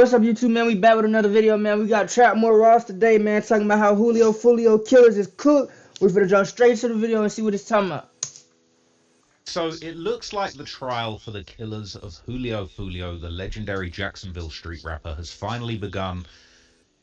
What's up, YouTube, man? We back with another video, man. We got Trap More Ross today, man, talking about how Julio Foolio killers is cooked. We're gonna jump straight to the video and see what it's talking about. So it looks like the trial for the killers of Julio Foolio, the legendary Jacksonville street rapper, has finally begun.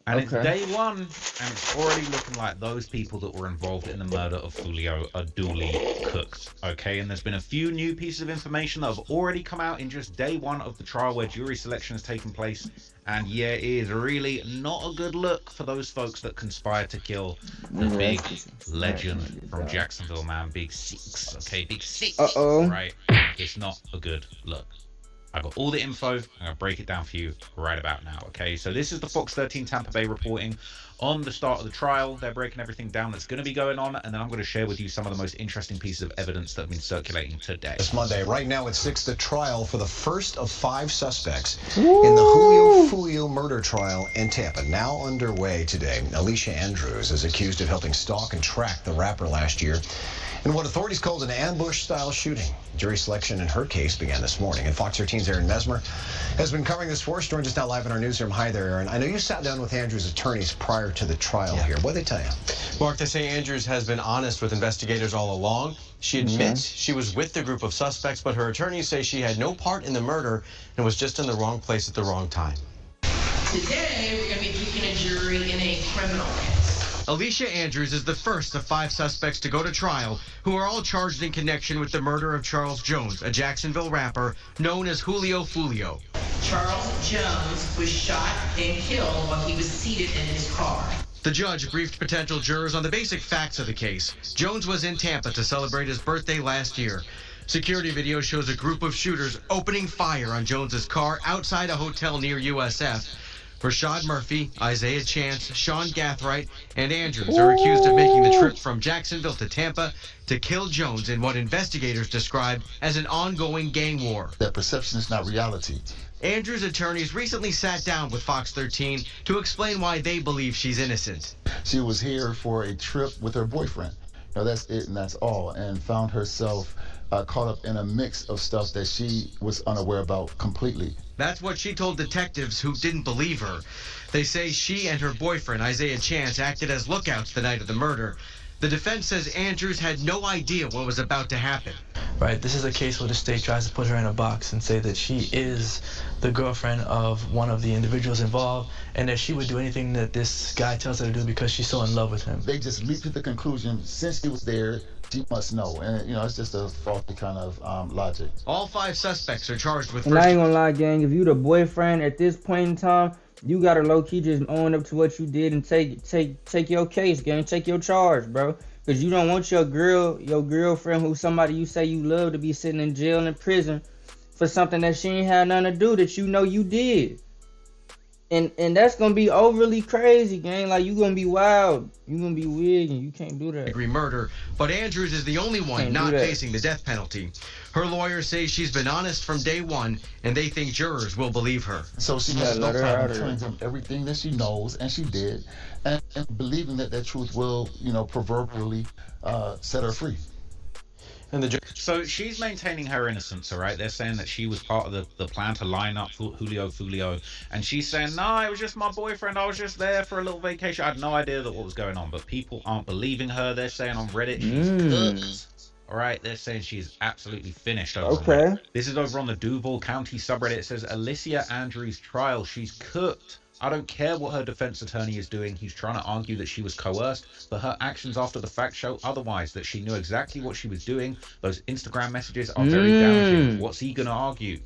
And it's day one, and it's already looking like those people that were involved in the murder of Foolio are duly cooked, okay? And there's been a few new pieces of information that have already come out in just day one of the trial where jury selection has taken place. And yeah, it is really not a good look for those folks that conspired to kill the big legend from Jacksonville, man. Big Six, okay? Big Six, right? It's not a good look. I've got all the info. I'm going to break it down for you right about now, okay? So this is the Fox 13 Tampa Bay reporting on the start of the trial. They're breaking everything down that's going to be going on, and then I'm going to share with you some of the most interesting pieces of evidence that have been circulating today. This Monday, right now at 6, the trial for the first of 5 suspects in the Julio Foolio murder trial in Tampa. Now underway today. Alicia Andrews is accused of helping stalk and track the rapper last year in what authorities called an ambush-style shooting. Jury selection in her case began this morning, and Fox 13's Aaron Mesmer has been covering this for us. Joins us now live in our newsroom. Hi there, Aaron. I know you sat down with Andrews' attorneys prior to the trial here. What did they tell you? Mark, they say Andrews has been honest with investigators all along. She admits she was with the group of suspects, but her attorneys say she had no part in the murder and was just in the wrong place at the wrong time. Today, we're going to be picking a jury in a criminal case. Alicia Andrews is the first of 5 suspects to go to trial who are all charged in connection with the murder of Charles Jones, a Jacksonville rapper known as Julio Foolio. Charles Jones was shot and killed while he was seated in his car. The judge briefed potential jurors on the basic facts of the case. Jones was in Tampa to celebrate his birthday last year. Security video shows a group of shooters opening fire on Jones's car outside a hotel near USF. Rashad Murphy, Isaiah Chance, Sean Gathright, and Andrews are accused of making the trip from Jacksonville to Tampa to kill Jones in what investigators described as an ongoing gang war. That perception is not reality. Andrews' attorneys recently sat down with Fox 13 to explain why they believe she's innocent. She was here for a trip with her boyfriend. That's it and that's all, and found herself caught up in a mix of stuff that she was unaware about completely. That's what she told detectives who didn't believe her. They say she and her boyfriend, Isaiah Chance, acted as lookouts the night of the murder. The defense says Andrews had no idea what was about to happen. Right, this is a case where the state tries to put her in a box and say that she is the girlfriend of one of the individuals involved and that she would do anything that this guy tells her to do because she's so in love with him. They just leap to the conclusion, since he was there, she must know. And, it's just a faulty kind of logic. All 5 suspects are charged with And I ain't gonna lie, gang, if you the boyfriend at this point in time, you gotta low-key just own up to what you did and take your case, gang. Take your charge, bro. Because you don't want your girlfriend, who's somebody you say you love, to be sitting in jail and in prison for something that she ain't had nothing to do, that you know you did. And that's gonna be overly crazy, gang. Like, you gonna be wild. You gonna be weird, and you can't do that. Degree murder, but Andrews is the only one not facing the death penalty. Her lawyers say she's been honest from day one, and they think jurors will believe her. So she has no problem telling them everything that she knows, and she did, and believing that truth will, proverbially set her free. And so she's maintaining her innocence, all right? They're saying that she was part of the plan to line up for Julio Foolio. And she's saying, no, it was just my boyfriend. I was just there for a little vacation. I had no idea that what was going on. But people aren't believing her. They're saying on Reddit she's cooked. All right, they're saying she's absolutely finished over on Reddit. This is over on the Duval County subreddit. It says, Alicia Andrews' trial. She's cooked. I don't care what her defense attorney is doing. He's trying to argue that she was coerced, but her actions after the fact show otherwise, that she knew exactly what she was doing. Those Instagram messages are very damaging. What's he going to argue?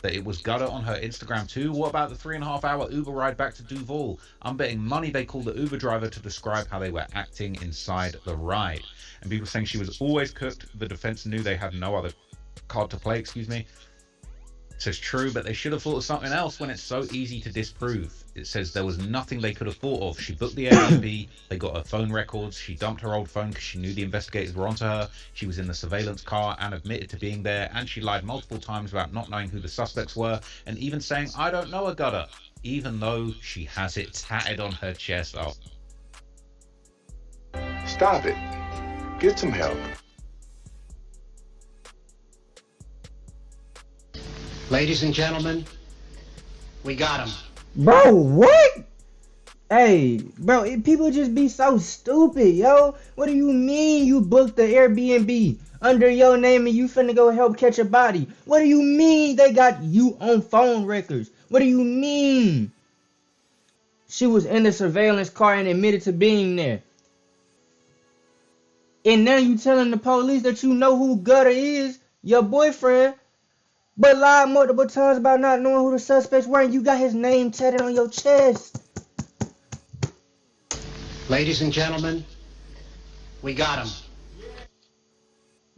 That it was gutter on her Instagram too? What about the 3.5-hour Uber ride back to Duval? I'm betting money they called the Uber driver to describe how they were acting inside the ride. And people saying she was always cooked. The defense knew they had no other card to play, excuse me. It says true, but they should have thought of something else when it's so easy to disprove. It says there was nothing they could have thought of. She booked the Airbnb, they got her phone records, she dumped her old phone because she knew the investigators were onto her, she was in the surveillance car and admitted to being there, and she lied multiple times about not knowing who the suspects were, and even saying, I don't know a gutter, even though she has it tatted on her chest. Oh. Stop it. Get some help. Ladies and gentlemen, we got him. Bro, what? Hey, bro, people just be so stupid, yo. What do you mean you booked the Airbnb under your name and you finna go help catch a body? What do you mean they got you on phone records? What do you mean? She was in the surveillance car and admitted to being there. And now you telling the police that you know who Gutter is, your boyfriend, but lied multiple times about not knowing who the suspects were, and you got his name tatted on your chest. Ladies and gentlemen, we got him.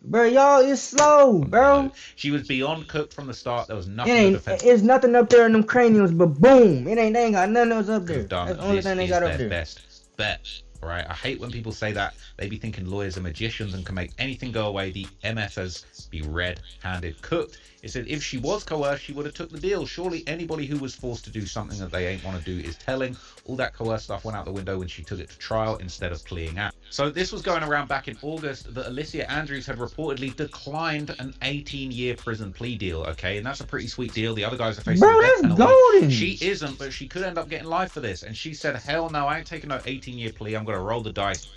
Bro, y'all is slow, bro. She was beyond cooked from the start. There was nothing to defend. It's nothing up there in them craniums, but boom, they ain't got nothing else up there. Done. That's the only thing they got up there. Best bet, right? I hate when people say that. They be thinking lawyers are magicians and can make anything go away. The MFers be red-handed cooked. It said if she was coerced, she would have took the deal. Surely anybody who was forced to do something that they ain't want to do is telling. All that coerced stuff went out the window when she took it to trial instead of pleading out. So this was going around back in August that Alicia Andrews had reportedly declined an 18-year prison plea deal, okay? And that's a pretty sweet deal. The other guys are facing the death penalty. Golden. She isn't, but she could end up getting life for this. And she said, hell no, I ain't taking no 18-year plea. I'm going to roll the dice.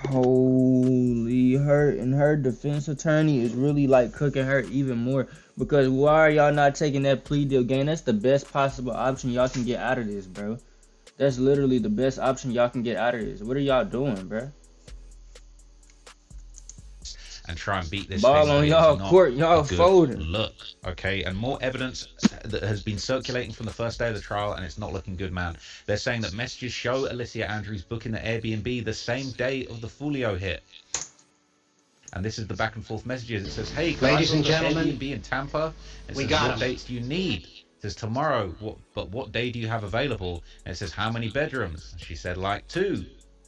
Holy, her defense attorney is really like cooking her even more, because why are y'all not taking that plea deal, gang? That's the best possible option y'all can get out of this, bro. That's literally the best option y'all can get out of this. What are y'all doing, bro? And try and beat this ball thing on y'all court, y'all folding. Look, okay, and more evidence that has been circulating from the first day of the trial, and it's not looking good, man. They're saying that messages show Alicia Andrews booking the Airbnb the same day of the Foolio hit. And this is the back and forth messages. It says, hey, ladies and gentlemen, Airbnb in Tampa. It we says, got what dates do you need? It says tomorrow. What day do you have available? And it says, how many bedrooms? She said, like 2.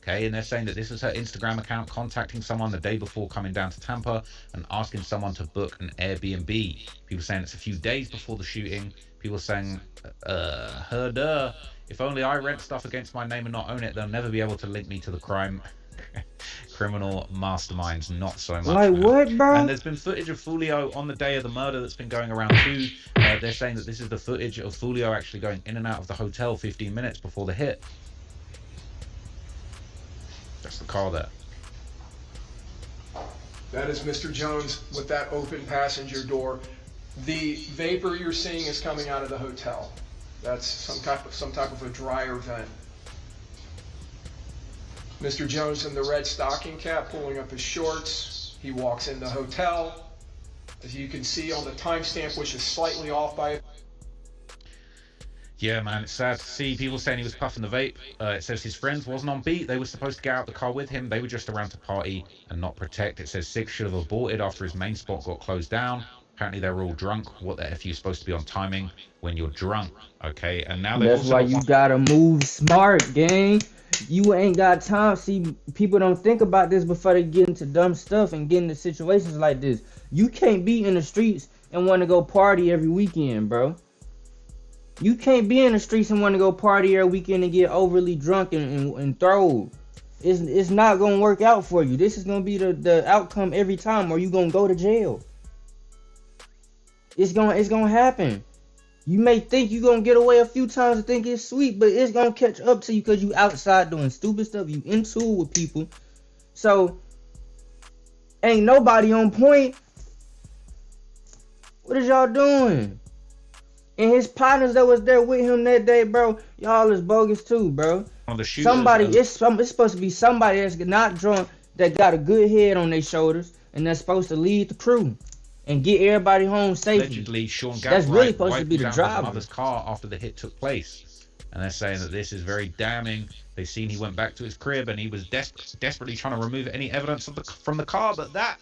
Okay, and they're saying that this is her Instagram account contacting someone the day before coming down to Tampa and asking someone to book an Airbnb. People saying it's a few days before the shooting. People saying, if only I rent stuff against my name and not own it, they'll never be able to link me to the crime. Criminal masterminds, not so much. Like what, bro? And there's been footage of Foolio on the day of the murder that's been going around too. They're saying that this is the footage of Foolio actually going in and out of the hotel 15 minutes before the hit. That's the car there. That is Mr. Jones with that open passenger door. The vapor you're seeing is coming out of the hotel. That's some type of a dryer vent. Mr. Jones in the red stocking cap pulling up his shorts. He walks in the hotel. As you can see on the timestamp, which is slightly off by... Yeah, man, it's sad to see people saying he was puffing the vape. It says his friends wasn't on beat. They were supposed to get out the car with him. They were just around to party and not protect. It says 6 should have aborted after his main spot got closed down. Apparently they were all drunk. What the F, you're supposed to be on timing when you're drunk, okay? And now that's why you gotta move smart, gang. You ain't got time. See, people don't think about this before they get into dumb stuff and get into situations like this. You can't be in the streets and want to go party every weekend, bro. You can't be in the streets and want to go party every weekend and get overly drunk and throw. It's not gonna work out for you. This is gonna be the outcome every time, or you gonna go to jail. It's gonna happen. You may think you're gonna get away a few times and think it's sweet, but it's gonna catch up to you because you outside doing stupid stuff. You into it with people. So ain't nobody on point. What is y'all doing? And his partners that was there with him that day, bro, y'all is bogus too, bro. Somebody, it's supposed to be somebody that's not drunk, that got a good head on their shoulders, and that's supposed to lead the crew and get everybody home safely. Allegedly, Sean that's really supposed to be the driver. His mother's car after the hit took place, and they're saying that this is very damning. They've seen he went back to his crib and he was desperately trying to remove any evidence from the car, but that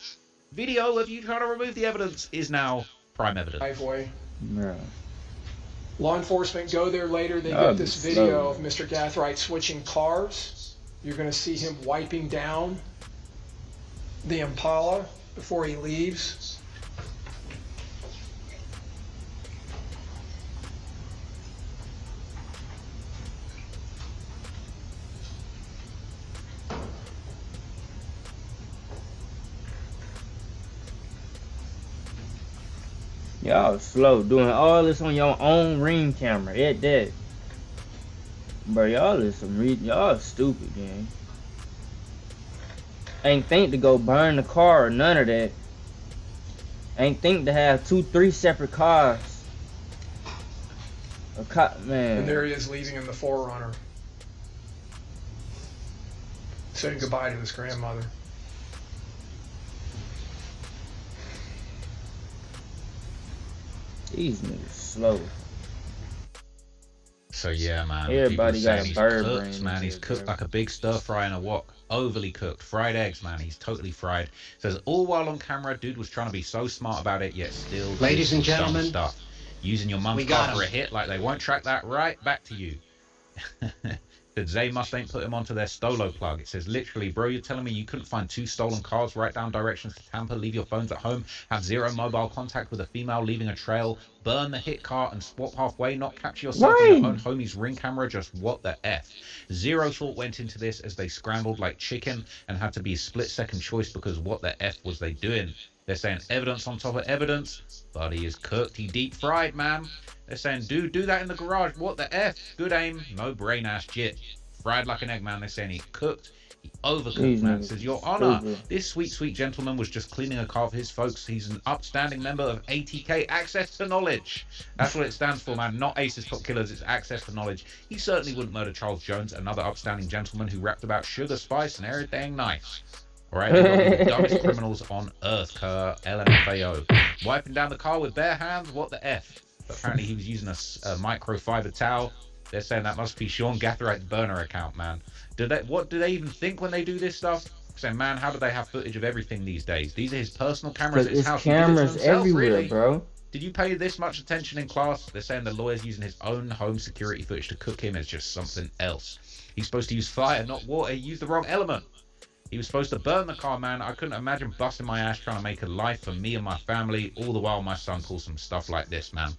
video of you trying to remove the evidence is now prime evidence. Driveway. Yeah. Law enforcement go there later. They get this video of Mr. Gathright switching cars. You're going to see him wiping down the Impala before he leaves. Y'all slow doing all this on your own ring camera. At that. Bro, y'all is y'all stupid, gang. Ain't think to go burn the car or none of that. Ain't think to have 2-3 separate cars. Man. And there he is leaving in the Forerunner. Saying goodbye to his grandmother. These niggas slow. So yeah, man. Everybody got a bird brain. Man, he's cooked like a big stir fry in a wok. Overly cooked. Fried eggs, man. He's totally fried. Says all while on camera, dude was trying to be so smart about it, yet still Ladies and gentlemen, stuff. Using your mum's car for a hit, like they won't track that right back to you. That Zay must ain't put him onto their Stolo plug. It says, literally, bro, you're telling me you couldn't find 2 stolen cars, write down directions to Tampa, leave your phones at home, have 0 mobile contact with a female leaving a trail, burn the hit car and swap halfway, not capture yourself in your own homie's ring camera, just what the F. 0 thought went into this as they scrambled like chicken and had to be a split-second choice because what the F was they doing? They're saying evidence on top of evidence. Buddy is cooked. He deep fried, man. They're saying, dude, do that in the garage. What the F? Good aim. No brain ass jit. Fried like an egg, man. They're saying he cooked. He overcooked, man. Says, Your Honor, this sweet, sweet gentleman was just cleaning a car for his folks. He's an upstanding member of ATK, Access to Knowledge. That's what it stands for, man. Not Aces Top Killers. It's Access to Knowledge. He certainly wouldn't murder Charles Jones, another upstanding gentleman who rapped about sugar, spice, and everything nice. All right, the dumbest criminals on earth, LMFAO. Wiping down the car with bare hands, what the F? But apparently he was using a microfiber towel. They're saying that must be Sean Gathrigh's burner account, man. What do they even think when they do this stuff? Saying, man, how do they have footage of everything these days? These are his personal cameras at his house. Cameras everywhere, really? Bro. Did you pay this much attention in class? They're saying the lawyer's using his own home security footage to cook him as just something else. He's supposed to use fire, not water. He used the wrong element. He was supposed to burn the car, man. I couldn't imagine busting my ass trying to make a life for me and my family, all the while my son calls some stuff like this, man.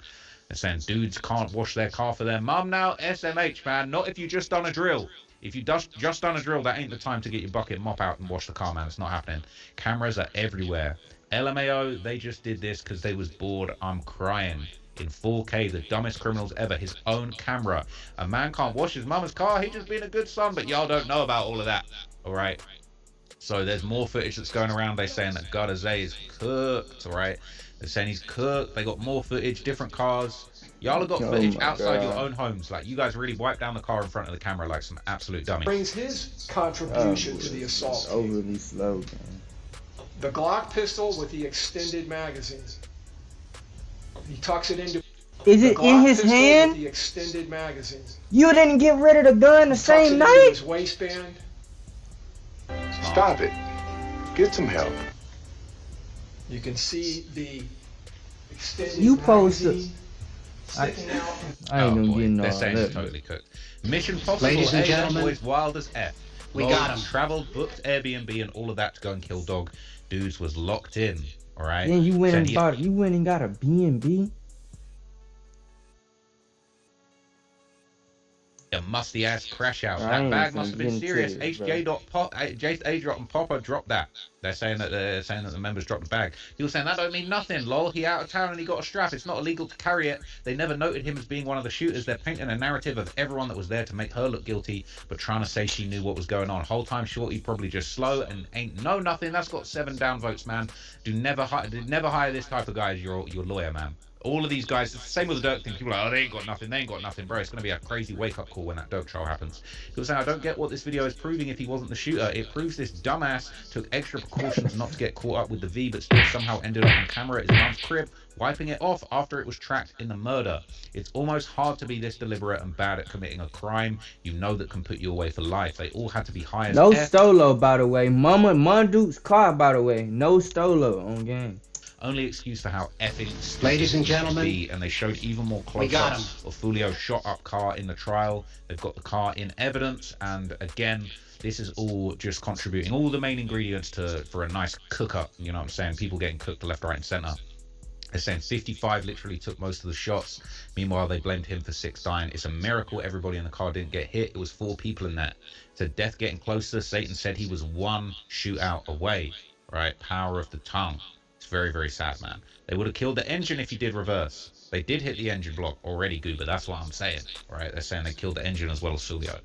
They're saying dudes can't wash their car for their mum now. SMH, man. Not if you just done a drill. If you just done a drill, that ain't the time to get your bucket mop out and wash the car, man. It's not happening. Cameras are everywhere. LMAO, they just did this because they was bored. I'm crying. In 4K, the dumbest criminals ever. His own camera. A man can't wash his mama's car. He just been a good son, but y'all don't know about all of that. All right. So there's more footage that's going around. They're saying that God Azay is cooked, all right? They're saying he's cooked. They got more footage, different cars. Y'all have got footage outside your own homes. Like, you guys really wiped down the car in front of the camera like some absolute dummies. Brings his contribution to the assault. Overly slow, man. The Glock pistol with the extended magazine. He tucks it into... Is it in his hand? With the extended magazine. You didn't get rid of the gun the same night? Into his waistband. Stop it. Get some help. You can see the extended magazine sticking out. I ain't gonna get no. They're saying it's totally cooked. Mission Possible. Ladies and gentlemen, boys wild as F. We got him. Traveled, booked Airbnb and all of that to go and kill dog. Dudes was locked in. All right. Then you went and got a B&B. A musty ass crash out. That bag must have been serious. HJ and Popper dropped that. They're saying that the members dropped the bag. He was saying that don't mean nothing. Lol, he out of town and he got a strap. It's not illegal to carry it. They never noted him as being one of the shooters. They're painting a narrative of everyone that was there to make her look guilty, but trying to say she knew what was going on. Whole time Shorty probably just slow and ain't know nothing. That's got 7 downvotes, man. Never hire this type of guy as your lawyer, man. All of these guys, it's the same with the Dirk thing. People are like, oh, they ain't got nothing, bro. It's going to be a crazy wake-up call when that Dirk trial happens. People say, I don't get what this video is proving if he wasn't the shooter. It proves this dumbass took extra precautions not to get caught up with the V, but still somehow ended up on camera at his mum's crib, wiping it off after it was tracked in the murder. It's almost hard to be this deliberate and bad at committing a crime you know that can put you away for life. They all had to be high as No Stolo, by the way. Monduke's car, by the way. No Stolo on game. Only excuse for how effing stupid Ladies and gentlemen, be, and they showed even more close-ups of Foolio's shot-up car in the trial. They've got the car in evidence, and again, this is all just contributing all the main ingredients for a nice cook-up. You know what I'm saying? People getting cooked left, right, and center. They're saying 55 literally took most of the shots. Meanwhile, they blamed him for 6 dying. It's a miracle everybody in the car didn't get hit. It was 4 people in that. To death getting closer, Satan said he was 1 shootout away. Right? Power of the tongue. It's very, very sad, man. They would have killed the engine if you did reverse. They did hit the engine block already, Goober. That's what I'm saying, right? They're saying they killed the engine as well as Foolio.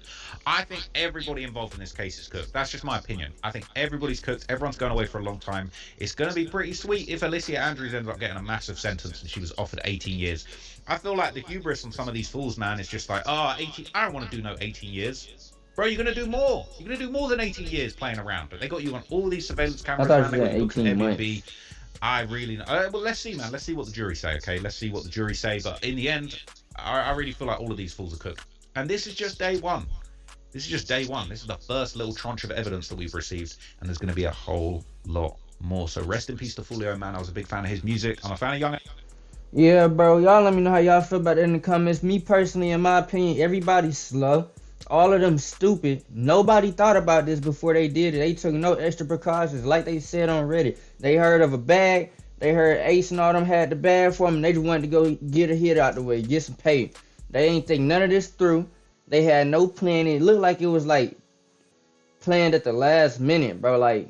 I think everybody involved in this case is cooked. That's just my opinion. I think everybody's cooked. Everyone's going away for a long time. It's going to be pretty sweet if Alicia Andrews ended up getting a massive sentence and she was offered 18 years. I feel like the hubris on some of these fools, man, is just like, oh, 18. I don't want to do no 18 years. Bro, you're going to do more. You're going to do more than 18 years playing around. But they got you on all these surveillance cameras, man. They got you booked for Airbnb. I really well, let's see, man. Let's see what the jury say, okay? Let's see what the jury say. But in the end, I really feel like all of these fools are cooked. And this is just day one. This is just day one. This is the first little tranche of evidence that we've received. And there's going to be a whole lot more. So rest in peace to Foolio, man. I was a big fan of his music. I'm a fan of Young. Yeah, bro. Y'all let me know how y'all feel about that in the comments. Me personally, in my opinion, everybody's slow. All of them stupid. Nobody thought about this before they did it. They took no extra precautions. Like they said on Reddit, they heard of a bag. They heard Ace and all them had the bag for them. They just wanted to go get a hit out the way, get some pay. They ain't think none of this through. They had no plan. It looked like it was like planned at the last minute, bro. Like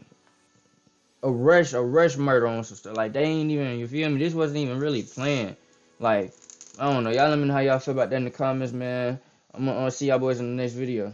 a rush murder on some stuff. Like they ain't even, you feel me? This wasn't even really planned. Like, I don't know. Y'all let me know how y'all feel about that in the comments, man. I'm gonna see y'all boys in the next video.